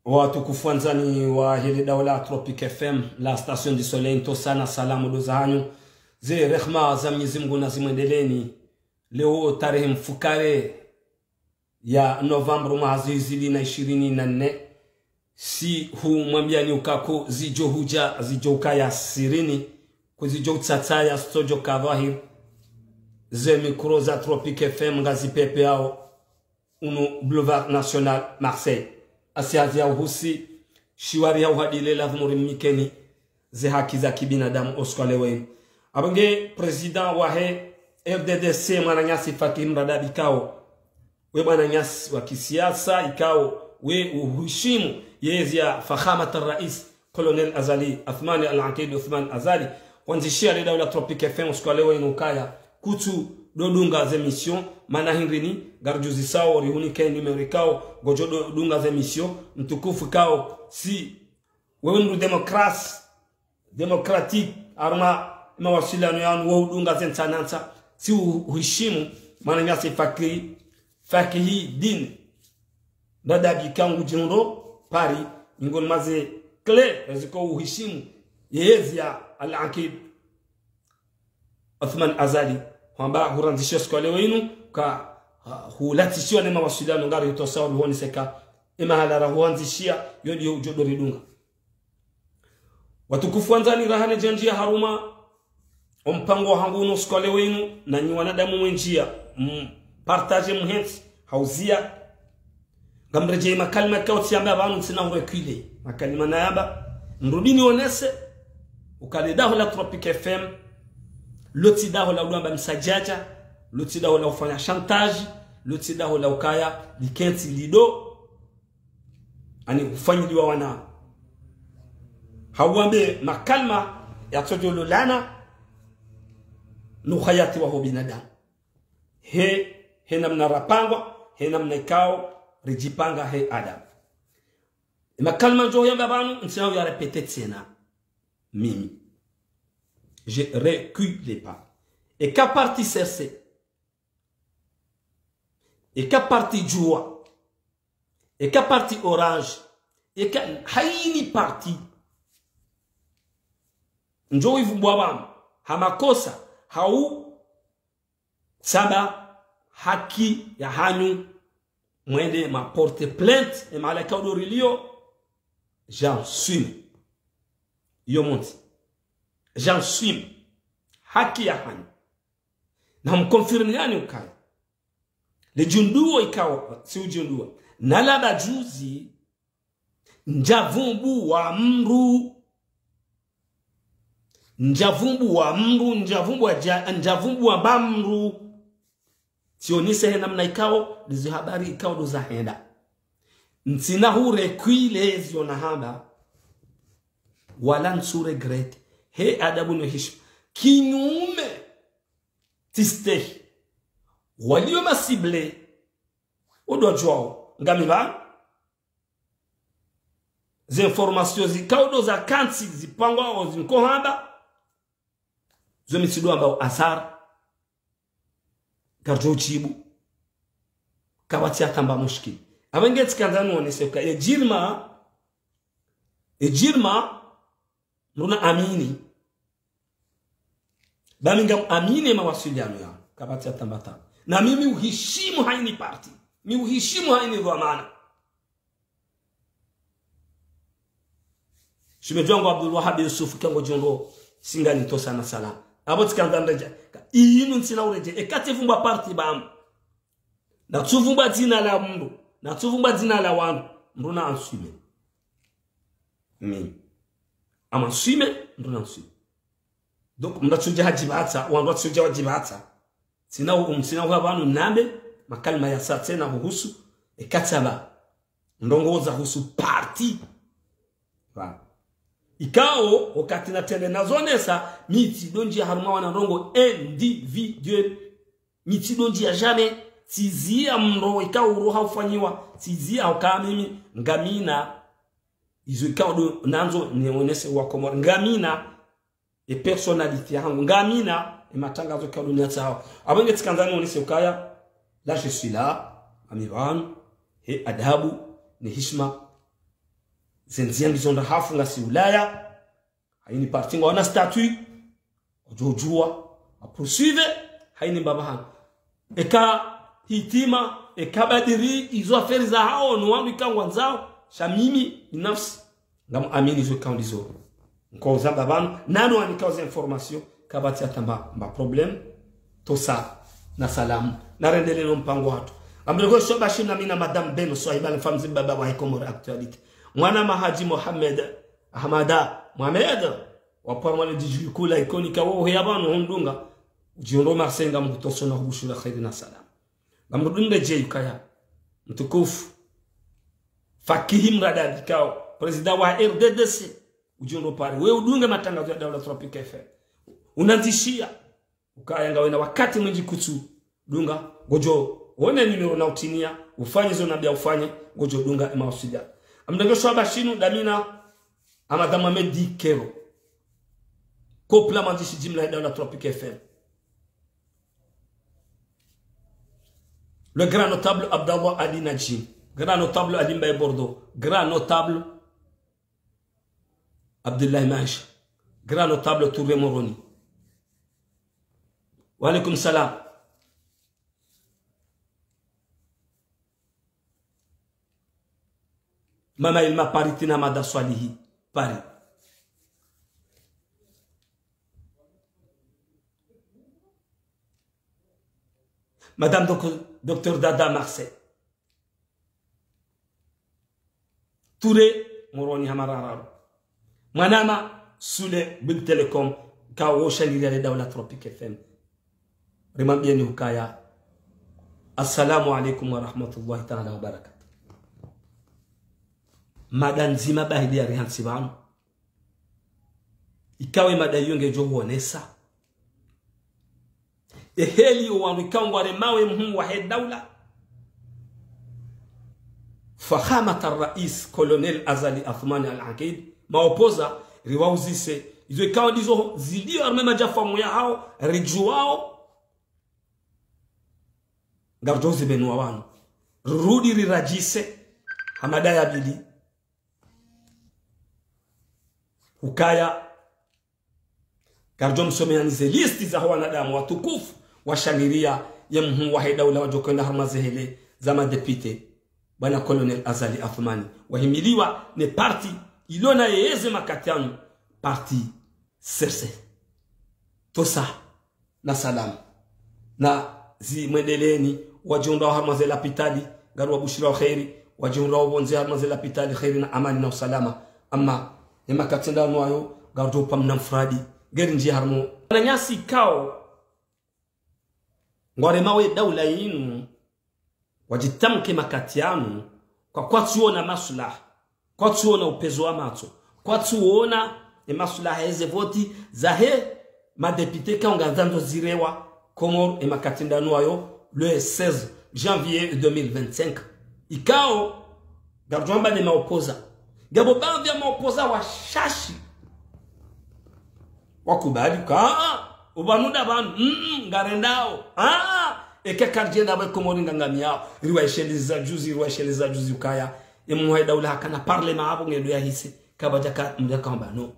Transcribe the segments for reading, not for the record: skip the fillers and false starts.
Watukufu wanzani wa hili dawla Tropic FM, la station du soleil ntosana salamu doza hanyu. Ze rehma za Mwenyezi Mungu na zimwendeleni. Leo tarehe mfukare ya November mwezi 2024. Si hu mwambia ni ukako zijo huja zijo ukaya sirini. Kuzijo utataya stojo kadhahir. Ze mikro za Tropic FM ngazi pepe yao. Uno Boulevard National Marseille. Asiazi ya uhusi, shiwari ya uhadile la vumuri mikeni, ze haki za kibinadamu oskale wenu. Abange president wahe FDDC mwananyasi Fakim Radab ikao. We mwananyasi wa kisiasa ikao. We uhushimu yezi ya Fakhamat al-Rais Colonel Azali, Athmani al-Aqid Uthman Azali. Wanzishia le dawla Tropic FM oskale wenu kaya. Kutu dodunga ze mission mana hindrini garjuzi sao rihuni kai numerikao gojo dodunga ze mission mtukufu kao si wewe ndu demokratic arma mawasiliano yanu wewe dunga ze nsanansa si uheshimu mana nyasi fakihi din dadabi kangu jindo pari ngol maze clear eziko uheshimu yezia al-Aqid Uthman Azali kwamba huranzishia skole wenu ka hulatishia na mawasiliano ngari utosawa huoni seka ima halara huanzishia yodi ujodo ridunga. Watukufu wanzani rahane janjia haruma mpango hanguno skole wenu na nyi wanadamu mwenjia partage muhensi hauzia gamreje makalima kauti yamba banu sina urekile makalima na yamba nrudini onese ukalidaho la Tropic FM. Lotida hola udamba msajaja, lotida hola ufanya chantage, lotida hola ukaya likenti lido ani ufanyiliwa wana hawambe makalma ya tojolo lana nukhayati wa binadamu he namna rapangwa he namna ikao rijipanga he adam makalma njo yamba banu nsina ya repete tena mimi je recule pas. Et qu'à parti CRC, et qu'à parti Joua, et qu'à parti Orange, et qu'à haini parti. Njoi vubwabam, hamakosa, hau, saba, haki, ya hanyu, mwende ma porte plainte, et ma leka odorilio, j'en suis. Yo monti. J'en suis haki ya hani na mkonfirmi yani ukaya le junduo ikawa si ujunduo na laba juzi njavumbu wa mru njavumbu wa bamru sionise hena mna ikao dizi habari ikao doza henda ntina hure kuile ziona hamba wala nsu regret he adabu no hishma kinyume tiste walio masible odo jwao ngamiba ze information zikaudo za kanti zipangwa o zinkohamba zo misido ambao asar garjo chibu kabati atamba mushkil abangeti kanzanu oneseka ejirma nuna amini Bamingam amine mawasiliano ya kabati atambata na mimi uheshimu haini party mi uheshimu haini dhamana Shimejongo Abdul Wahab Yusuf kango jondo singani tosa na sala aboti kandandeja iyinu nsina ureje ekate vumba party bam na tuvumba dina la mndo na tuvumba dina la wanu nduna ansume mi ama sume nduna ansume. Donc mnatsuja hajibata wandu watsuja wajibata sina abantu nambe makalma ya saa tena huhusu ekataba ndongoza husu party va ikao wakati na tende nazonesa miti donji haruma wana ndongo individuel miti donji ya jamais tizia mro ikao uroha ufanyiwa tizia ukaa mimi ngamina izo ikao do nanzo nionese wakomor ngamina e personnalité yangu ngamina e matangazo kwa dunia sawa abenge tikanzani onise ukaya la je suis là amivan he adabu ni hishma zenzia bizonda hafu nga si Ulaya haini parti ngona statut ojojua poursuive haini babahan eka hitima eka badiri izo aferi za hao no wangu ikangwa nzao shamimi binafsi ngam amini zo kandizo nko za babam nano anikauza information kabati atamba ba problem to sa na salamu na rendele no mpango watu ambrego shoba shina mina madame Beno Swahiba famzi baba wa Komoro actuality mwana Mahaji Mohamed Ahmada Mohamed wapa mwana dijikula ikonika wo yabano hundunga jiondo marsenga mutosona hubushura khairi na salam ngamrudunga je yukaya mtukufu fakihim radadi kao president wa RDDC ujiondo pale wewe udunge matangazo ya Daula Tropic FM unanzishia ukaya ngawe na wakati mwingi kutu dunga gojo one nimero na utinia ufanye zo nabia ufanye gojo dunga mawasiliano amdango shaba shinu damina amadama medi kero kopla mandishi jimla ya Daula Tropic FM le grand notable Abdallah Ali Najim grand notable Ali Mbaye Bordeaux grand notable Abdullah Maïch grand notable Touré Moroni wa alaikum salam mama ilma paritina mada swalihi Paris madame docteur Dada Marseille Touré Moroni Hamarararo Manama Sule Bil Telecom Kawo Shangiria de Daula Tropic FM Rimambieni hukaya Assalamu alaikum wa rahmatullahi ta'ala wa barakatuh Madan zima bahidi ya rihansi banu ikawe madayunge jo huonesa eheli uwanukangware mawe mhumu wa daula fahamat al-rais colonel Azali Athmani al-Aqid maopoza riwauzise izo ikawa dizo zilio armema jafamu ya hao rijuao gardozi benu wanu rudi rirajise hamadaya bili hukaya garjom someanize listi za wanadamu watukufu washangiria ya mhumu wa daula wajokwenda harmazehele za madepite bwana colonel Azali Athmani wahimiliwa ne parti ilona yeze makatianu parti serse tosa na salam na zi mwendeleni wajonda harmazela pitali garwa bushira khairi wajonda wonze harmazela pitali khairi na amani na usalama amma ema katenda noyo gardo pamna mfradi geri nji harmo na nyasi kao ngore mawe daula yinu wajitamke makatianu kwa tuona maslaha kwa tuona upezo wa macho kwa tuona maslaha eze voti zahe madepite kaunganzando zirewa Komoro makatenda noyo le 16 janvier 2025 ikao garjomba de maopoza gabo bavya maopoza wa shashi wakubali ka ubanuda banu ngarendao eke karjenda ba Komoro ngangami yao riwaisheliza juzi ukaya emuhaida daula kana parlement abo ngedo ya hisi kabajaka mjaka mbano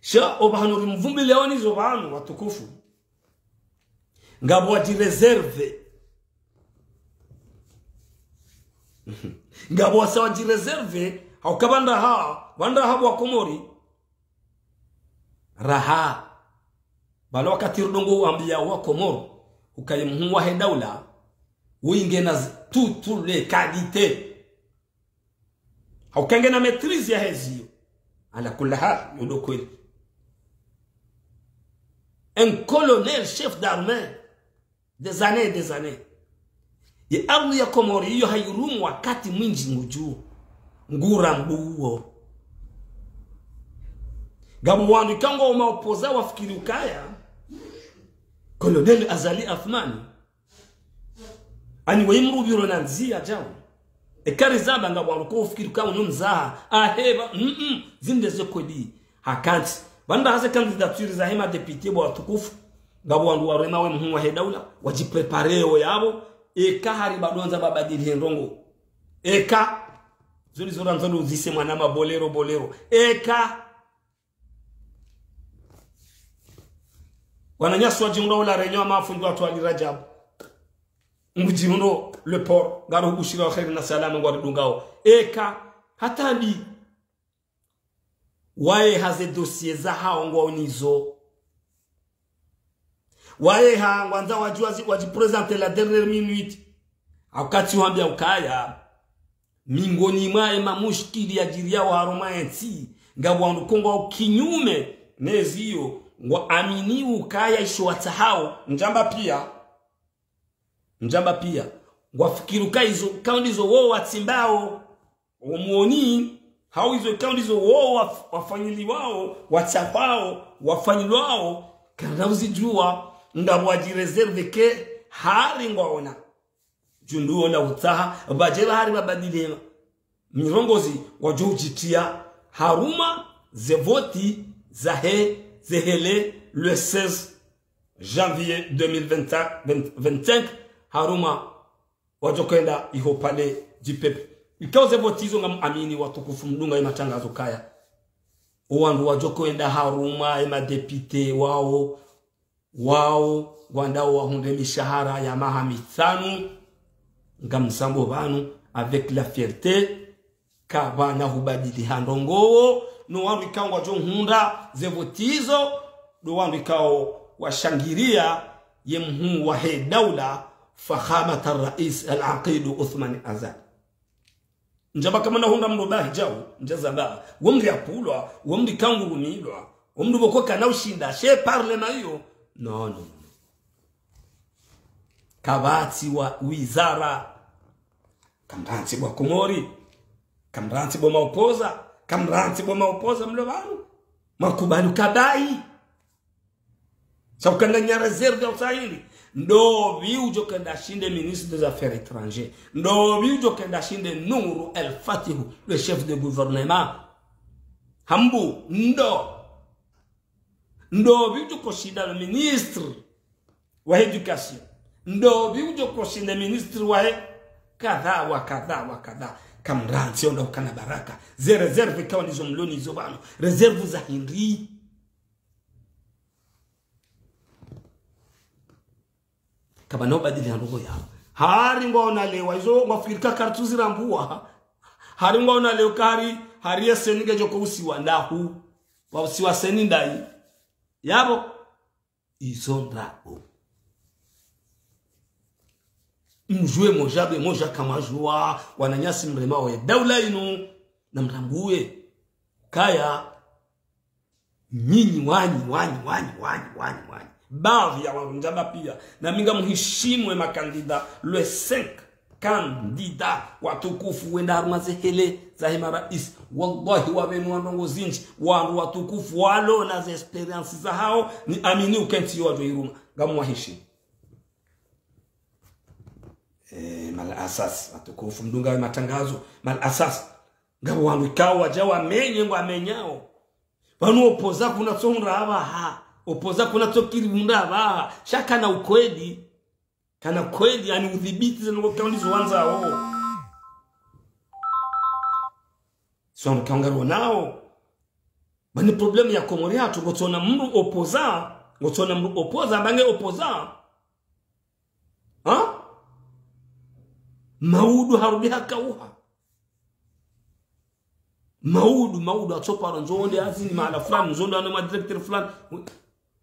sha obahanu mvumbi leoni zobanu watukufu ngabo waji reserve ngabo waji reserve haukabanda wanda wa Komori raha balo wakati rudongo ambia wa Komoro ukayemhu wa daula winge na toutes les qualités haukange na maîtrise ya hezio ala kullaha yodo kweli un colonel chef d'armée des années ye ardu ya Komori hiyo hayurumu wakati mwingi nguju ngura mbuo gabu wandu kango maopoza wafikiri ukaya colonel Azali Athmani ani wayimru biro nanzia jawo ekari zaba ngabo wandu ufikiri kango numzaha aheba zinde zokodi hakanti banda hase candidature za hema député bo watukufu ngabo wandu warema we mhumu wa daula wajiprepareo yabo eka hari badonza babadili ndongo eka zuri zoranzalo zise mwana mabolero bolero eka wananyaswa jingro la renyo mafundu watu ali Rajab mjiruno le port garo bushira khair na salama ngwa dungao eka hatandi wae haze dossier za hao ngwa unizo wae ha ngwanza wajua wajipresenter la dernière minute akati wambia ukaya mingoni mwae mamushkili ya jiria wa haroma enti ngabwandu kongo kinyume neziyo wa amini ukaya ishwata hao njamba pia wafikiruka hizo kaundi zo wao watimbao umuoni hao hizo kaundi zo wao wafanyili wao wachapao wafanyili wao kana uzijua ngabwaji reserve ke hari ngwaona junduo la utaha bajela hari babadilema mirongozi wajojitia haruma zevoti zehele le 16 janvier 2025 haruma wajokenda iho pale jipepe ikaoze votizo ngam amini watukufu mdunga ya matangazo kaya uwandu wajokenda haruma ema depute wao wandao wahunde mishahara ya mahamitanu ngam sambo banu avec la fierté kabana hubadili handongo no wandu ikao wajohunda zevotizo no wandu ikao washangiria yemhu wahe daula fakhamat al-rais al-aqid Uthman Azad njaba kama na hunda mdobahi jawu njazaba womri apulwa womri kangurumilwa womri bokoka na ushinda she parlement hiyo no kabati wa wizara kamranti bwa Komori kamranti bwa maopoza mlobanu makubali kabai saukanda reserve ya usahili ndo viujo kenda shinde ministre des affaires étrangères ndo viujo kenda shinde Nour El Fatihu le chef de gouvernement hambu ndo viujo koshida le ministre wa éducation ndo viujo koshida ministre wa kadha kamranti onda ukana baraka ze reserve kwa nizo mloni hizo bano reserve za Henry kabano badili handugo ya hari ngona lewa hizo ngafirika kartuzi rambua hari ngona leo kari hari yesenige joko usiwa ndahu wa usiwa senindai yabo izondra mjue moja kama jua wananyasi mrema wa daula inu na mtambuye kaya nyinyi wanyi baadhi ya wanjaba pia na minga muhishimwe makandida le 5 kandida watukufu wenda harumaze hele za hema rais wallahi wabenu wanongo zinji wandu watukufu walo na za experience za hao ni amini ukenti wadu iruma gamu wahishimu mal asas watukufu mdunga wa matangazo mal asas ngabo wandu ikawa wajawa menye ngwa menyao wanu opoza kuna tsongra haba opoza kuna tokiri mundaba shaka na ukweli kana kweli yani udhibiti zeno kaundi zoanza wao so mkangaro nao bani problem ya Komori hatu gotona mru opoza bange opoza maudu harudi hakauha maudu atopara nzonde azini mahala fulani nzonde ane madirektor fulani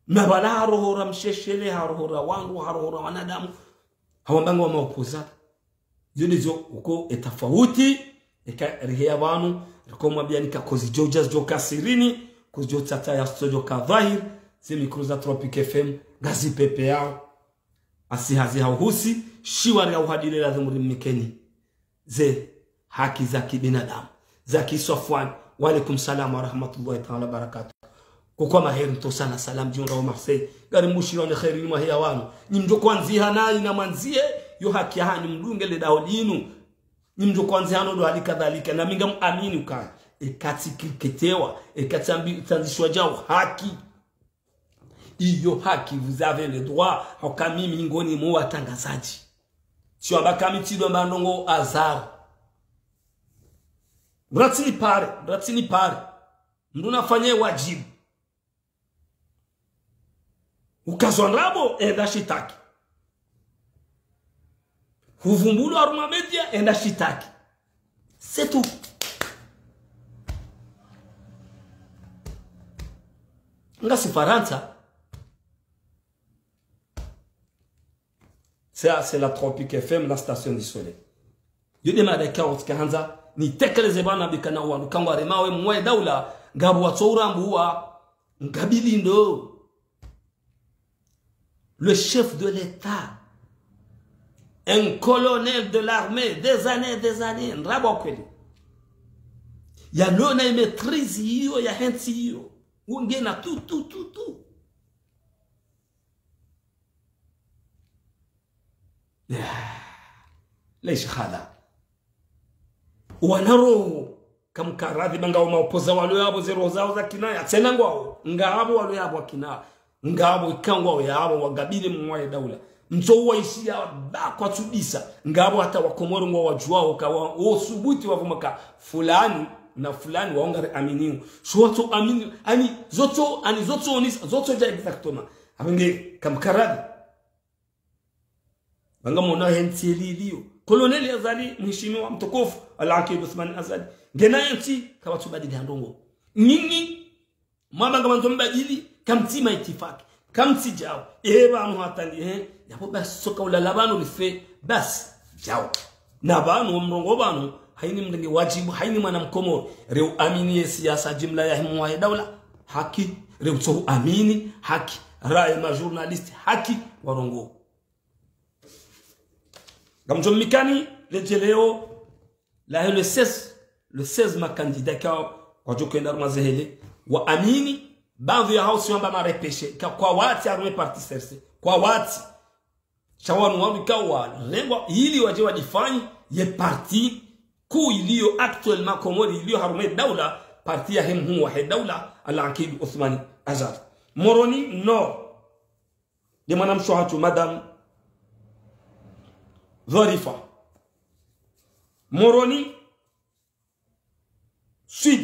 mabala harohora msheshele harohora wangu harohora wanadamu hawambangu wa maopoza zilizo uko etafauti eka rihia wanu rikoma bianika kozi jojas joka sirini kozi jotata ya studio kadhahir zimi kruza Tropic FM gazi pepe yao asihazi hauhusi shiwari ya uhadile la dhumuri mikeni ze haki za kibinadamu za kisofwan wa alaikum salam wa rahmatullahi ta'ala barakatuh kukwa maheri mto sana salam jiunga wa Marseille gari mushiro ni khairi ni mahia wanu nimjo kwanziha na ina manzie yo haki hani mdunge le daolinu nimjo kwanziha no do alikadhalika na minga muamini ukaya ekati kiketewa ekatambi tanzishwa jao haki iyo haki vous avez le droit hokami mingoni mu watangazaji sio abakami tido mandongo azar bratini pare mduna fanye wajibu ukazonrabo enda shitaki huvumbulu aruma media enda shitaki c'est tout. Nga si Faransa c'est la Tropique FM, la station du soleil. Yo demande kaot kahanza ni tekeleze bana bikana wa kangwa remawe mwe daula ngabu wa tsorambu wa ngabilindo. Le chef de l'État, un colonel de l'armée, des années, nrabokweli. Ya lona maîtrise yo ya henti yo. Ungena tout. ليش هذا wanaro kamkaradhi banga wa maopoza walo yabo zero zao za kinaya tena ngwao ngabo walo yabo kinaya ngabo ikangwa yabo wagabile mwaye daula mto waishia ba kwa tudisa ngabo hata wakomoro ngwa wajuao kawa osubuti wavumaka fulani na fulani waongare aminiu shoto amini ani zoto onisa zoto ja exactement abenge kamkaradhi banga mona henti lilio koloneli Azali mheshimiwa mtukufu Al-Aqib Uthman Azali ngena yanti kabatu badili handongo nyinyi mabanga manzo mbadili kamtima itifaki kamti jao eba muhatandi yapo bas soka ulalabano life bas jao na banu mrongo banu haini mndenge wajibu haini mwana mkomo reu amini siasa jumla ya himu ya daula haki reu so amini haki rai ma journaliste haki warongo Gamjomikani lejeleo la le 16 ma candidat ka wajokenda mazehele wa amini baadhi ya hao siomba marepeshe kwa wati arme parti serse kwa wati shawanu wangu kawa lengo ili waje wajifanye ye parti ku iliyo actuellement komori iliyo harume daula parti ya hemu wa daula Al-Aqib Uthmani Azali Moroni no de manam shohatu madame Zorifa Moroni Sud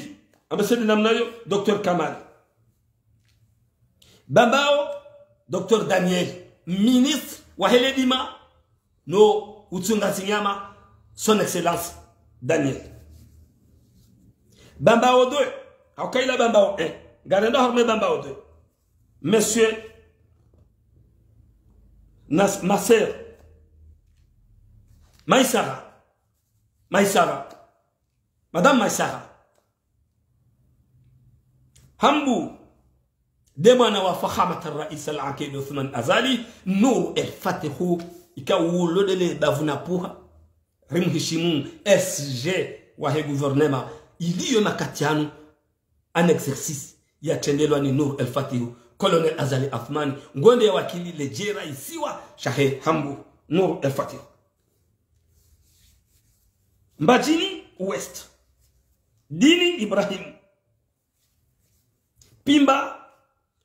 ambassadeur namnayo Dr Kamal Bambao Dr Daniel ministre wa Heledima no Utsunga Sinyama son excellence Daniel Bambao 2 akaila Bambao 1 garenda horme Bambao 2 monsieur Nasser Maïsara Madame Maïsara Hambu Demana wa Fakhamat al-Rais Al-Aqib Uthman Azali Nur el-Fatihu Ikawulo dele bavunapuha Rimhishimu SG Wahe gouvernement Iliyo makatianu un exercice ya tendelwa ni Nur el-Fatihu Colonel Azali Uthmani Ngonde ya wakili lejera isiwa Shahe Hambu Nur el-Fatihu Mbajini West Dini Ibrahim Pimba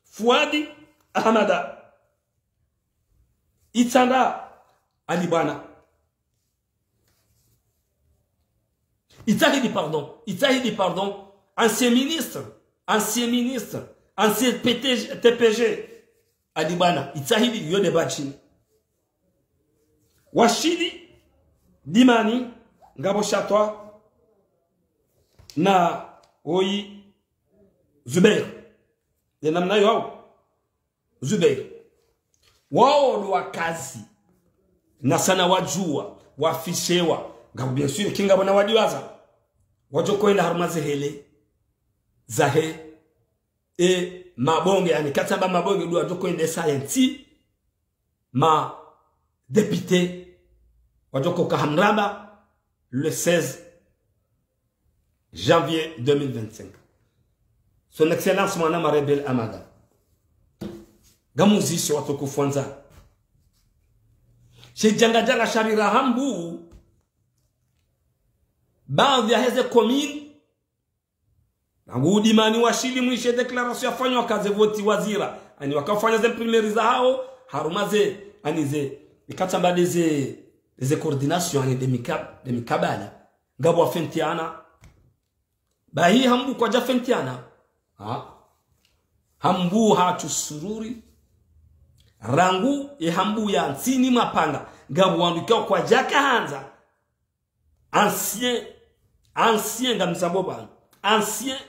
Fuadi Ahmada Itanda Alibana Itahidi pardon ancien ministre ancien TPG Alibana Itahidi Yode Bachini Washidi Dimani Ngabo Chatwa na Oyi Zubair de namna yao Zubair wao ndo wakazi na sana wajua wafishewa ngabo bien sûr kinga bona wadiwaza wajoko ina harumaze hele zahe mabonge yani kataba mabonge ndo wajoko ina science ma député wajoko kahamraba le 16 janvier 2025. Son Excellence Mwana Marebel Amada. Gamuzi si watu kufuanza. She janga sharira hambu. Baadhi ya heze komini. Nangu udimani washili mwishe deklarasyon yafanyo wakaze voti wazira. Ani wakafanya ze primeri za hao. Harumaze. Anize. Ikatamba deze coordination ani de mikabala. Ngabo afentiana. bahi hambu kwa jafentiana hambu hatu sururi rangu e hambu ya nsini mapanga ngabu wandukia kwa jaka hanza ancien ngamsaboba ancien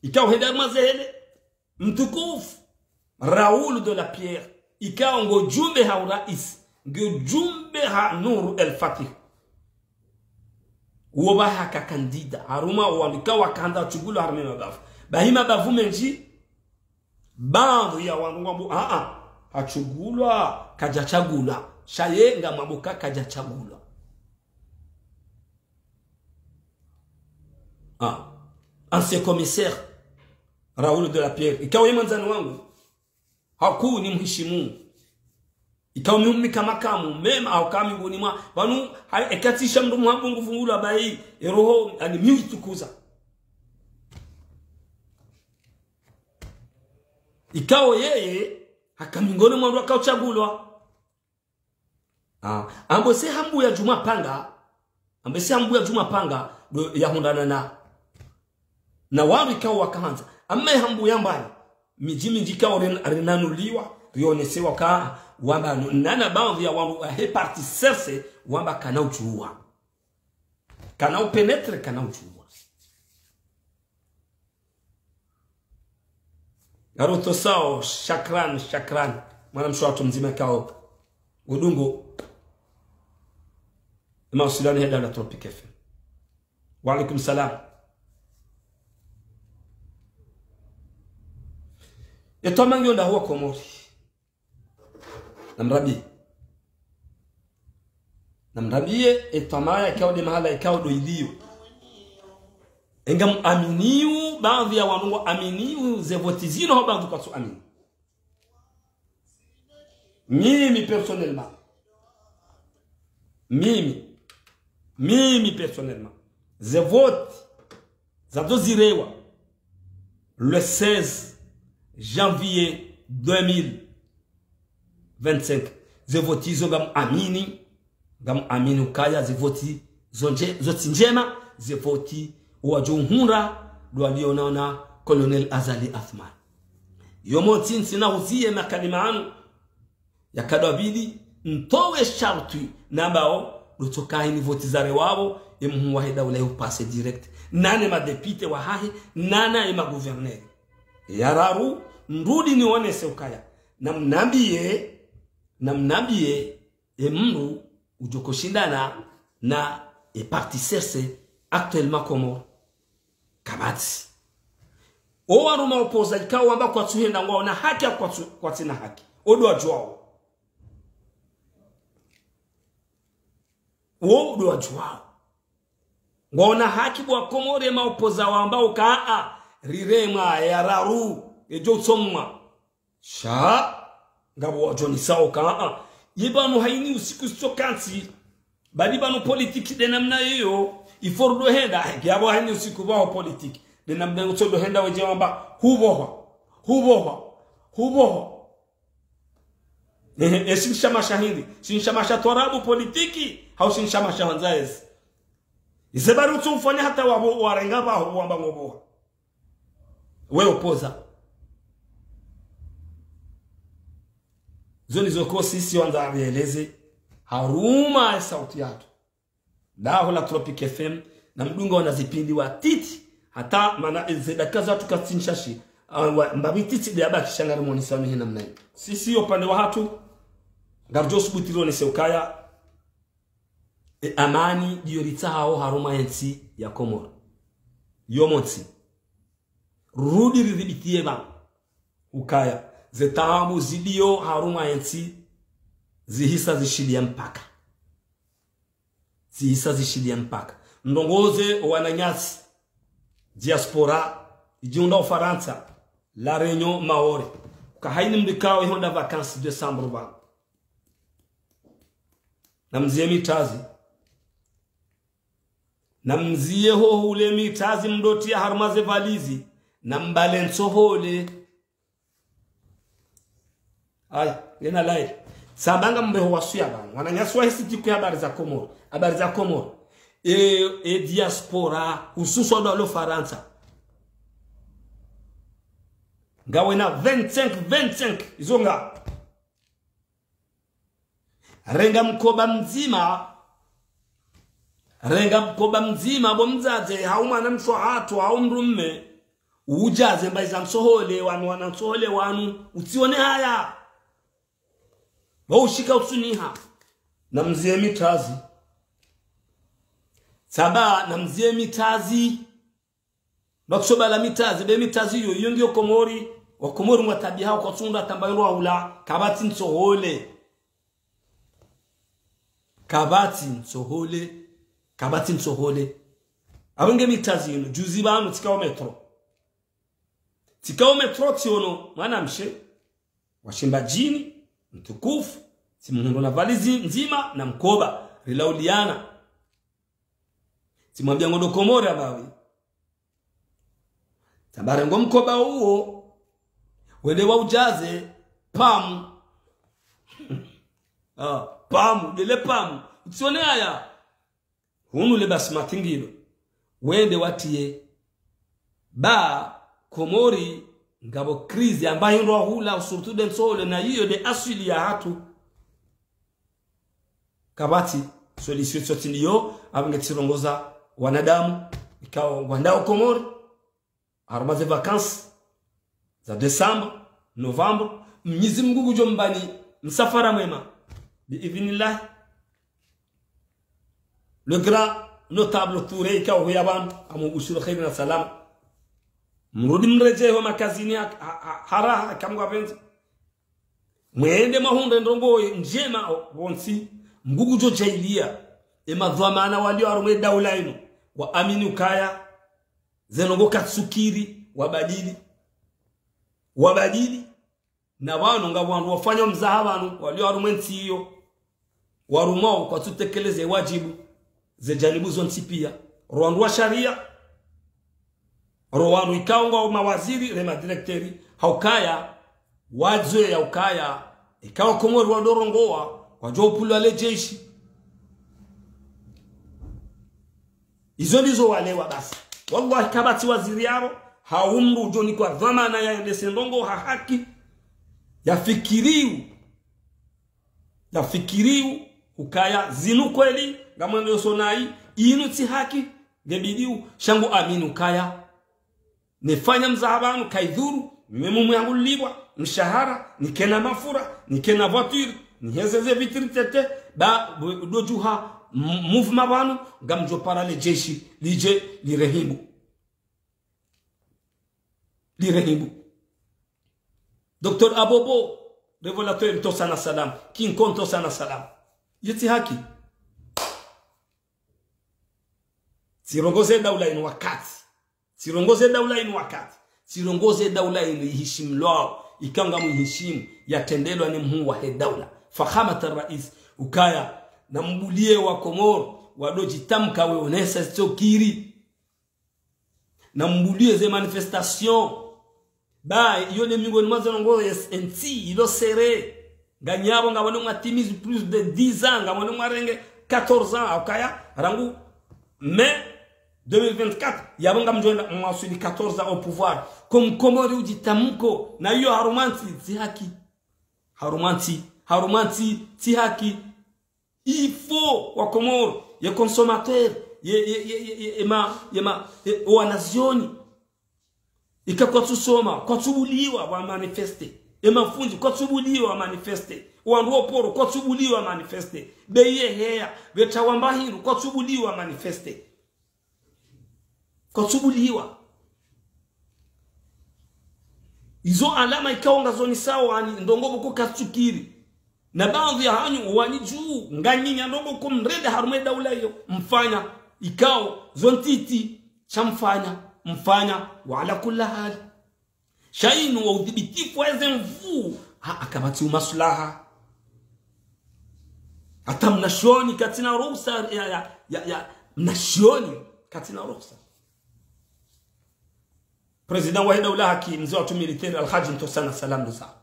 ikao heda mazele mtukufu Raoul de la Pierre ikao ngo jumbe ha urais ngo jumbe ha Nur el Fatih woba haka kandida haruma wandukia wakanda chugulu harme mabafu bahima bavu menji bandu ya wandu hachugulwa kajachagula shayenga mabuka kajachagula ancien commissaire Raoul de la Pierre ikawa manzani wangu haku ni mheshimu ikawa mimi kama kamu mema au kama ngoni mwa banu ekatisha mndu mhambu ngufungula bai roho ani mimi tukuza ikawa yeye hakamingoni mwandu akauchagulwa ambo se hambu ya Juma Panga ambo se hambu ya Juma Panga ya hundana na wari ikawa wakaanza amma hambu ya mbali mijimi jikawa renanuliwa rionesewa ka wamba nana baadhi ya wangu parti serse wamba kana uchua kana upenetre kana uchua garoto sao shakran mwana mshwatu mzima kao udungo mawasiliano heda na Tropic FM. Wa alaikum salam. Eto mangi onda huwa Komori namrabie eto maya ikawa de mahala ikawa do ilio engam aminiu baadhi ya wanungu aminiu zevotizino ho baadhi kwa su amini mimi personnellement je vote za dozirewa le 16 janvier 2025 je votizo gam amini ukaya je voti zoti njema je voti wajumhura walionaona Colonel Azali Athman yomo tinsi na uzie makalima anu yakadabidi ntowe sharti nambao lutoka ni voti zare wabo emu wahida ule upase direct nane madepite wa hahi nana ema gouverneur yararu ndudi ni one seukaya namnambie emru ujokoshindana na parti serse actuellement Komoro kabati o waruma opoza ikawa wamba kwa tuhenda ngwa na haki kwa tina haki odo ajwao odo ajwao ngona haki bwa Komoro ma opoza wamba ukaa rirema yararu ejo somma sha ngabo wajoni sao kaa yibanu haini usiku stokansi bali banu politiki de namna hiyo ifordo henda yabo haini usiku bao politiki de namna utodo henda weje wamba huboho sinsha shahidi sinsha torabu politiki au sinsha shahanzaes isebaru tumfanya hata wabo warenga bao wamba ngoboha wewe opoza zoni zoko sisi wanza abieleze haruma sauti yatu daho la Tropic FM na mdunga wanazipindi wa titi hata mana zedakaza tukatsinshashi mbabititi de abaki shangari mwoni samihi na mnayi sisi upande wa hatu garjos butiro ni seukaya amani diyorita hao haruma yensi ya Komoro yomonsi rudi ridhibitieba ukaya zetahamu zidio haruma yensi zihisa zishilia mpaka ndongoze wananyasi diaspora ijiunda Ufaransa la Réunion Maori kahaini mdikao ihonda vacances December ba namzie mitazi namzie ho ule mitazi mdoti harmaze valizi nambalenso hole ay yena lai sabanga mbeho wasuya bana wananyaswa hisi tiku habari za Komoro e diaspora hususo do Faransa ngawe na 25 izonga renga mkoba mzima bo mzaze haumana mswahatu haumrumme ujaze mbaiza msohole wanu wanansohole wanu utione haya waushika usuniha na mzie mitazi saba na mzie mitazi bakushoba la mitazi be mitazi yo ngiyo Komori wa Komori mwatabi hao kwa tunda tambayiro aula kabati nsohole abenge mitazi ino juzi banu tikao metro tiono mwana mshe washimba jini mtukufu simundo na valizi nzima na mkoba rilauliana simwambia ngodo Komori abawi tabare ngo mkoba huo wende wa ujaze pamu pamu dele pamu usione haya hunu le basmati ngilo wende watie ba Komori ngabo krizi ambayo ndo hula usurtu den sole na hiyo de asili ya hatu kabati solution sotinio abangetirongoza wanadamu ikao wandao Komori armaze vacances za Desemba Novembre Mwenyezi Mungu kujombani msafara mwema biidhnillah le grand notable Touré ikao huyaban amu ushuru khairina salam mrudi mreje wa makazini hara kamwa benzi mwende mahunde ndongo njema wonsi mgugu jo jailia emadhamana walio arumwe daula ino wa aminu kaya zenongo katsukiri wabadili na wanu nga wandu wafanya mzaha wanu walio arumwe ntiyo warumao kwa tutekeleze wajibu ze janibu zonti pia rwandu wa sharia rwanu ikaonga mawaziri rema directori haukaya wazwe ya ukaya ikawa Komori wadorongoa wajopula le jeshi izo ndizo walewa basi wallahi kabati waziri yao haumru joni kwa dhamana ya ndesendongo haki yafikiriu ukaya zinu kweli ngamwendo sonai inu ti haki gebidiu shangu aminu kaya nifanya mzahabanu kaidhuru mmemumu yangu libwa mshahara nikena mafura nikena voiture nihezeze vitri tete ba dojuha mouvement banu gamjo parale jeshi lije lirehibu Dr. Abobo révélateur tosana salam king konto sana salam yeti haki sirongoze daula inu wakati sirongoze daula inu ihishim lao ikanga muhishim yatendelwa ni mhu wa daula fakhamat rais ukaya na mbulie wa Komoro wadojitamka we onesa stokiri na mbulie ze manifestation ba yone mingoni mazongo SNC ilo sere ganyabo ngabone mwatimizi plus de 10 ans ngabone mwarenge 14 ans akaya rangu mais 2024 yabonga mjonda mwasuli 14 ans au pouvoir comme Komori ujitamko na hiyo harumanti ti haki il faut wa Komoro ye consommateur ye wa nazioni ikakwa tusoma kwa tubuliwa wa manifeste mafunzi kwa tubuliwa wa manifeste wanduo poro kwa tubuliwa wa manifeste beye heya betawambahiru kwa tubuliwa wa manifeste kwa tubuliwa izo alama ikaonga zoni sawa ani ndongo ko katsukiri na baadhi ya hanyu wani juu nganyinya ndongo ko mrede harume daula hiyo mfanya ikao zontiti mfanya wala kula hali shainu wa udhibitifu weze mvu akabati umaslaha hata mnashoni katina ruhusa ya mnashoni katina ruhusa president wa daula haki mzee wa military alhaji mtosana salam dosa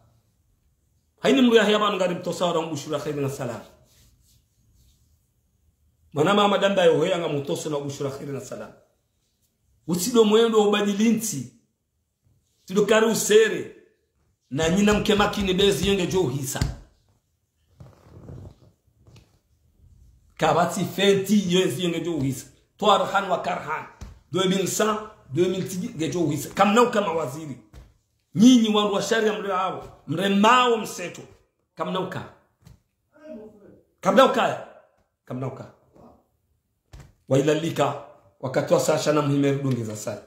haini mru ya hiyabanu ngari mtosara mbushura khairina salam Mana mama danda yo hoya nga mutoso na bushura khiri na salam. Usido mwendo ubadilinti. Tido kari usere. Na nyina mkemaki ni bezi yenge jo hisa. Kabati fenti yenge jo hisa. Toarhan wa karhan. 2100, 2010 gejo hisa. Kamnau kama waziri. Nyinyi wandu wa sharia mre hao. Mremao mseto. Kamnau ka. Kamnau kaya. Kamnau ka. Wailalika wakati wa sasha na muhimeru dungi za sai.